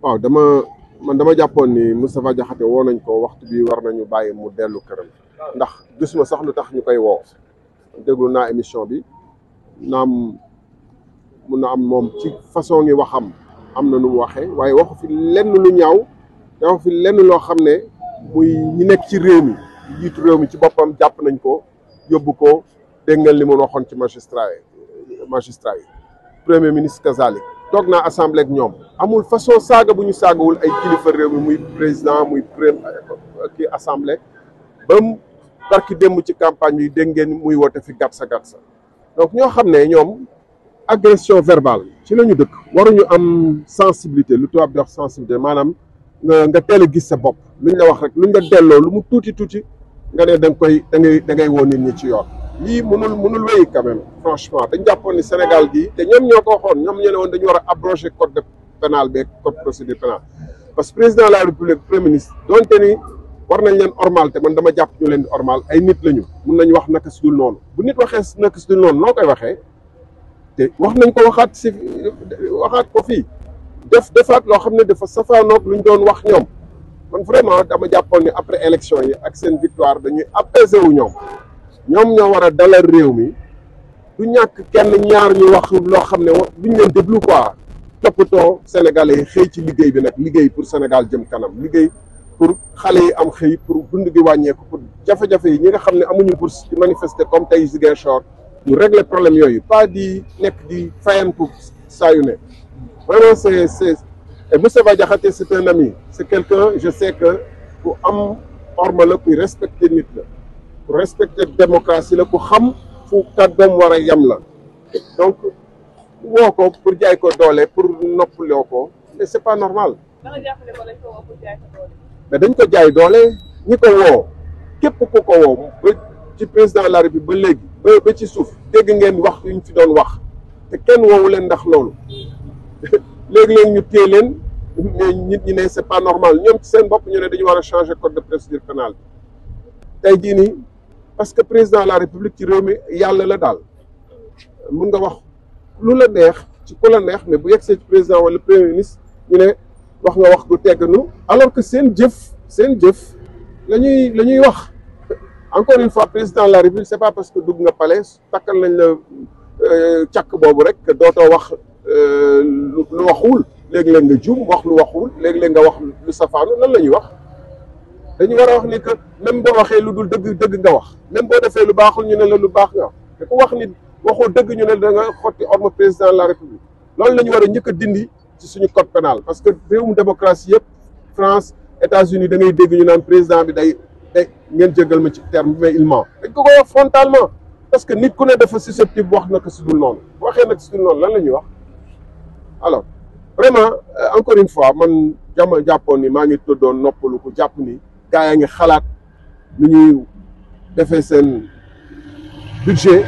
waaw dama jàppoon ni Moustapha Diakhaté woo nañ ko waxtu bi war nañu bàyyi mu dellu këram ndax gisuma sax lu tax ñu koy woo déglu naa émission bi naam mun na am moom ci façon ngi waxam am na nu mu waxee waaye waxu fi lenn lu ñaaw te waxu fi lenn loo xam ne muy ñi nekk ci réew mi jiitu réew mi ci boppam jàpp nañ ko yóbbu ko dégg ngeen li mu waxoon ci magistrat yi premier ministre kazalik toog naa assemblée ak ñoom amul façon saaga bu ñu saagawul ay kilifa réew mi muy président muy kii assemblée ba mu barki démb ci campagne bi dégg ngeen muy woote fi gatsa donc ñoo xam ne ñoom agression verbale ci la ñu dëkk waruñu am sensibilité lu tubaab di wax sensibilité maanaam nga teel a gis sa bopp luñ la wax rek luñ la delloo lu mu tuuti nga ne da ngay woo nit ñi ci yoon lii mënul wéy quand même franchement dañ jàppoon ni Sénégal gii te ñoom ñoo ko waxoon ñoom ñu ne woon dañu war a abroger code de pénal beeg code procédure pénale parce que président de la république premier ministre donte ni war nañ leen ormal te man dama jàpp ñu leen di ormal ay nit lañu mun nañu wax naka si dul noonu bu nit waxee naka si dul noonu noo koy waxee te wax nañ ko waxaat ko fii defaat loo xam ne dafa safaanoog lu ñu doon wax ñoom man vraiment dama jàppoon ni après élection yi ak seen victoire dañuy apaiser wu ñoom ñoo war a dalal réew mi du ñàkk kenn ñaar ñu wax loo xam ne duñ leen déglu quoi toppatoo sénégalais yi xëy ci liggéey bi nag liggéey pour Sénégal jëm kanam liggéey pour xale yi am xëy pour dund gi wàññeeku pour jafe-jafe yi ñi nga xam ne amuñu bourse di manifester comme tey Ziguinchor ñu régler problème yooyu pas di nekk di fayantu saa yu ne vraiment c'est et Moustapha Diakhaté c'est un ami c'est quelqu'un je sais que ku am orma la kuy respecter nit la ku respecter démocratie la ku xam fu kàddoom war a yem la donc woo ko pour jaay ko doole pour noppaloo ko mais c'est pas normal mais dañ ko jaay doole ñi ko woo képp ku ko woo ba ci président de la République ba léegi ba ci suuf dégg ngeen wax yuñ fi doon wax te kenn woowu leen ndax loolu léegi-léegi ñu téye leen mais nit ñi ne c'est pas normal ñoom ci seen bopp ñu ne dañu war a changer code de procédure pénale tey jii nii parce que président de la République ci réew mi yàlla la daal mun nga wax lu la neex ci ku la neex mais bu yegsee ci président wala premier ministre ñu ne wax nga wax gu tegganu alors que seen jëf la ñuy wax encore une fois président de la République c'est pas parce que dugg nga palais takkal nañ la càkk boobu rek que dootoo wax lu waxul léeg-léeg nga juum wax lu waxul léeg-léeg nga wax lu safaanu lan la ñuy wax dañu war a wax ni que même boo waxee lu dul dëgg nga wax même boo defee lu baaxul ñu ne la lu baax nga wax te ku wax ni waxoo dëgg ñu ne da nga xotti orma président de la République loolu la ñu war a njëkk a dindi ci suñu code pénal parce que réewum démocratie yëpp France États-Unis da ngay dégg ñu naan président bi day ngeen jégal ma ci terme bi mais il ment dañ ko wax frontalement parce que nit ku ne dafa susceptible wax naka si dul noonu bu waxee naka si dul noonu lan la ñuy wax alors vraiment encore une fois man jàppoon ni maa ngi tëddoon noppalu ko jàpp ni gaa yaa ngi xalaat nu ñuy defee seen budget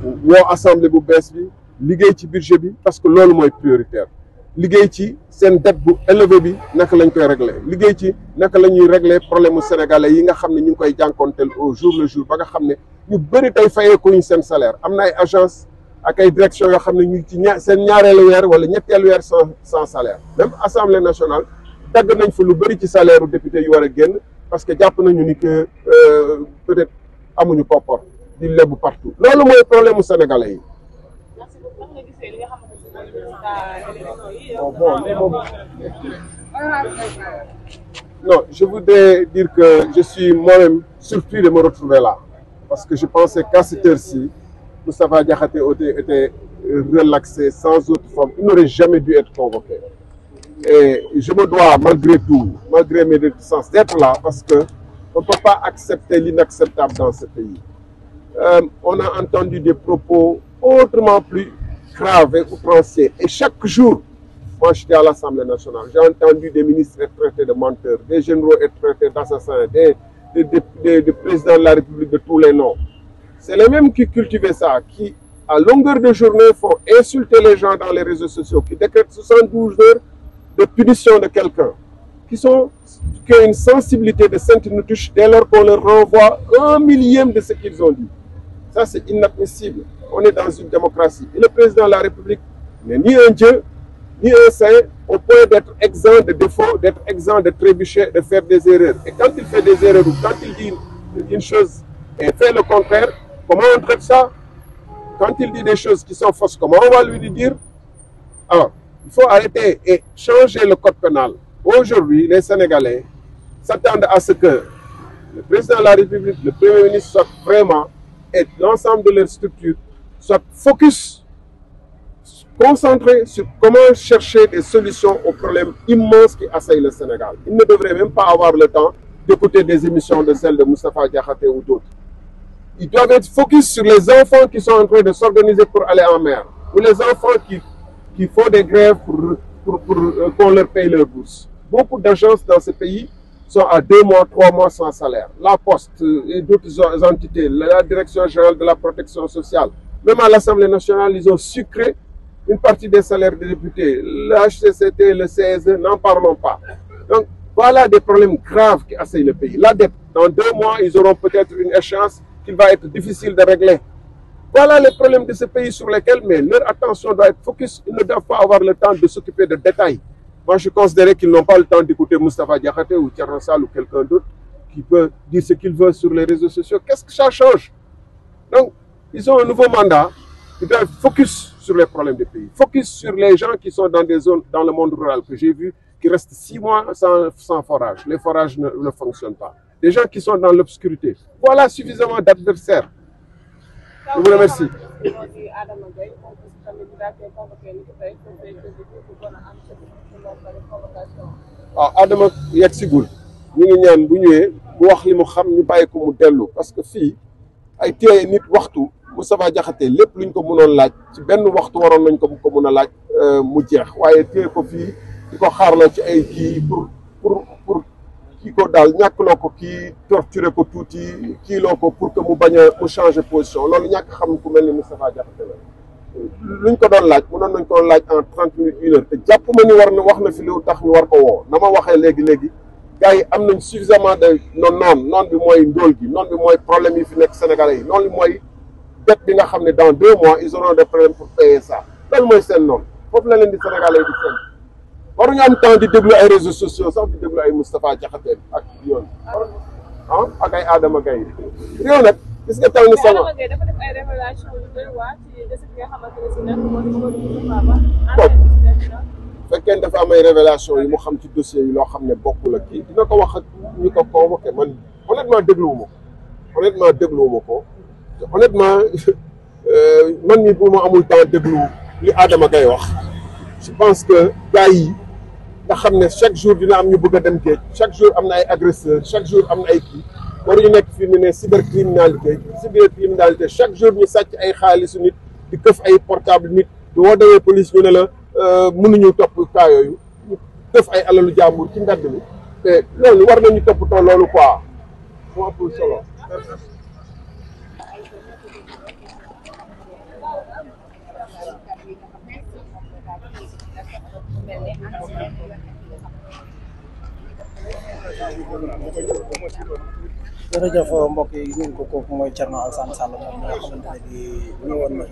woo assemblée bu bees bi liggéey ci budget bi parce que loolu mooy prioritaire liggéey ci seen dette bu élevé bi naka lañ koy régler liggéey ci naka la ñuy régler problème mu sénégalais yi nga xam ne ñu ngi koy jànkoonteel au jour le jour ba nga xam ne ñu bëri tey fayee ko ñu seen salaire am na ay agence ak ay direction yoo xam ne ñu ci seen ñaareelu weer wala ñetteelu weer sans salaire même assemblée nationale dagg nañ fa lu bëri ci salaire u député yu war a génn parce que jàpp nañu ni que peut-être amuñu koppor di lebu partout loolu mooy problème mu sénégalais yi. Non, je voudrais dire que je suis moi-même surpris de me retrouver là parce que je pensais qu'à cette heure-ci Moustapha Diakhaté était relaxé sans autre forme. Il n'aurait jamais dû être convoqué. Et je me dois, malgré tout, malgré mes réticences, d'être là parce qu'on ne peut pas accepter l'inacceptable dans ce pays. On a entendu des propos autrement plus graves et outranciers. Et chaque jour, moi j'étais à l'Assemblée nationale, j'ai entendu des ministres être traités de menteurs, des généraux être traités d'assassins, des présidents de la République de tous les noms. C'est les mêmes qui cultivaient ça, qui, à longueur de journée, font insulter les gens dans les réseaux sociaux, qui décrètent 72 heures de punition de quelqu'un. qui ont une sensibilité de Sainte-Nitouche dès lors qu'on leur renvoie 1/1000 de ce qu'ils ont dit. Ça, c'est inadmissible. On est dans une démocratie. Et le président de la République n'est ni un dieu, ni un saint, au point d'être exempt de défauts, d'être exempt de trébucher, de faire des erreurs. Et quand il fait des erreurs ou quand il dit une chose et fait le contraire, comment on traite ça? Quand il dit des choses qui sont fausses, comment on va lui dire? Alors, il faut arrêter et changer le code pénal. Aujourd'hui, les Sénégalais s'attendent à ce que le président de la République, le Premier ministre soit vraiment, et l'ensemble de leurs structures, soit focus, concentré sur comment chercher des solutions aux problèmes immenses qui assaillent le Sénégal. Ils ne devraient même pas avoir le temps d'écouter des émissions de celles de Moustapha Diakhaté ou d'autres. Ils doivent être focus sur les enfants qui sont en train de s'organiser pour aller en mer, ou les enfants qui font des grèves pour qu'on leur paye leur bourse. Beaucoup d'agences dans ce pays sont à 2 mois, 3 mois sans salaire. La Poste et d'autres entités, la Direction générale de la protection sociale, même à l'Assemblée nationale, ils ont sucré une partie des salaires des députés. Le HCCT, le CESE, n'en parlons pas. Donc, voilà des problèmes graves qui assaillent le pays. La dette, dans 2 mois, ils auront peut-être une échéance qu'il va être difficile de régler. Voilà les problèmes de ce pays sur lesquels, mais leur attention doit être focus. Ils ne doivent pas avoir le temps de s'occuper de détails. Moi, je considérais qu'ils n'ont pas le temps d'écouter Moustapha Diakhaté ou Thierno Sall ou quelqu'un d'autre qui peut dire ce qu'il veut sur les réseaux sociaux. Qu'est-ce que ça change? Donc, ils ont un nouveau mandat. Ils doivent focus sur les problèmes du pays. Focus sur les gens qui sont dans des zones, dans le monde rural que j'ai vu, qui restent 6 mois sans forage. Les forages ne fonctionnent pas. Des gens qui sont dans l'obscurité. Voilà suffisamment d'adversaires. Je vous remercie. waaw Adama yegg sigul ñu ngi ñaan bu ñëwee bu wax li mu xam ñu bàyyi ko mu dellu parce que fii ay téye nit waxtu Moustapha Diakhaté lépp luñ ko mënoon laaj ci benn waxtu waroon nañ ko mën a laaj mu jeex waaye téye ko fii di ko xaarloo ci ay kii pour kii ko daal ñàkkloo ko kii torturer ko tuuti kii loo ko pour que mu bañ a mu changer position loolu ñàkk xam ku mel ni Moustapha Diakhaté la luñ ko doon laaj mënoon nañ ko laaj en 30 minutes 1 heure te jàpp ma ni war na wax na fi lu tax ñu war ko woo na ma waxee léegi gars yi am nañ suffisamment de noon bi mooy ndóol gi noon bi mooy problème yi fi nekk Sénégalais yi noonu mooy dette bi nga xam ne dans 2 mois ils auront des problèmes pour payer ça loolu mooy seen noonu foofu la leen di Sénégalais yi di seen waruñu am temps di déglu ay réseaux sociaux sax di déglu ay Moustapha Diakhaté ak yoon ak ay Adama Gaye réew nag gis nga taw ni sama dafa def ay révélation yu doy waar ci décès bi nga xamante ne si nag moo di Moustapha Ba fekkee dafa am ay révélation yi mu xam ci dossier yi loo xam ne bokkul ak kii dina ko wax ak ñu ko convoqué man honnêtement dégluwuma ko honnêtement man mi bu ma amul temps déglu li Adama Gaye wax je pense que gars yi nga xam ne chaque jour dina am ñu bëgg a dem géej chaque jour am na ay agresseurs chaque jour am na ay kii waruñu nekk fii mu ne cybercriminalité chaque jour ñu sàcc ay xaalisu nit di këf ay portable nit di woo demee police ñu ne la mënuñu topp cas yooyu ñu këf ay alalu jàmbur ci mbedd mi te loolu war nañu toppatoo loolu quoi moo ëpp solo. jërëjëf mbokk yi ñu ngi ko kooku mooy Thierno Alassane Sall moom mi nga xamante ne bii ñëwoon na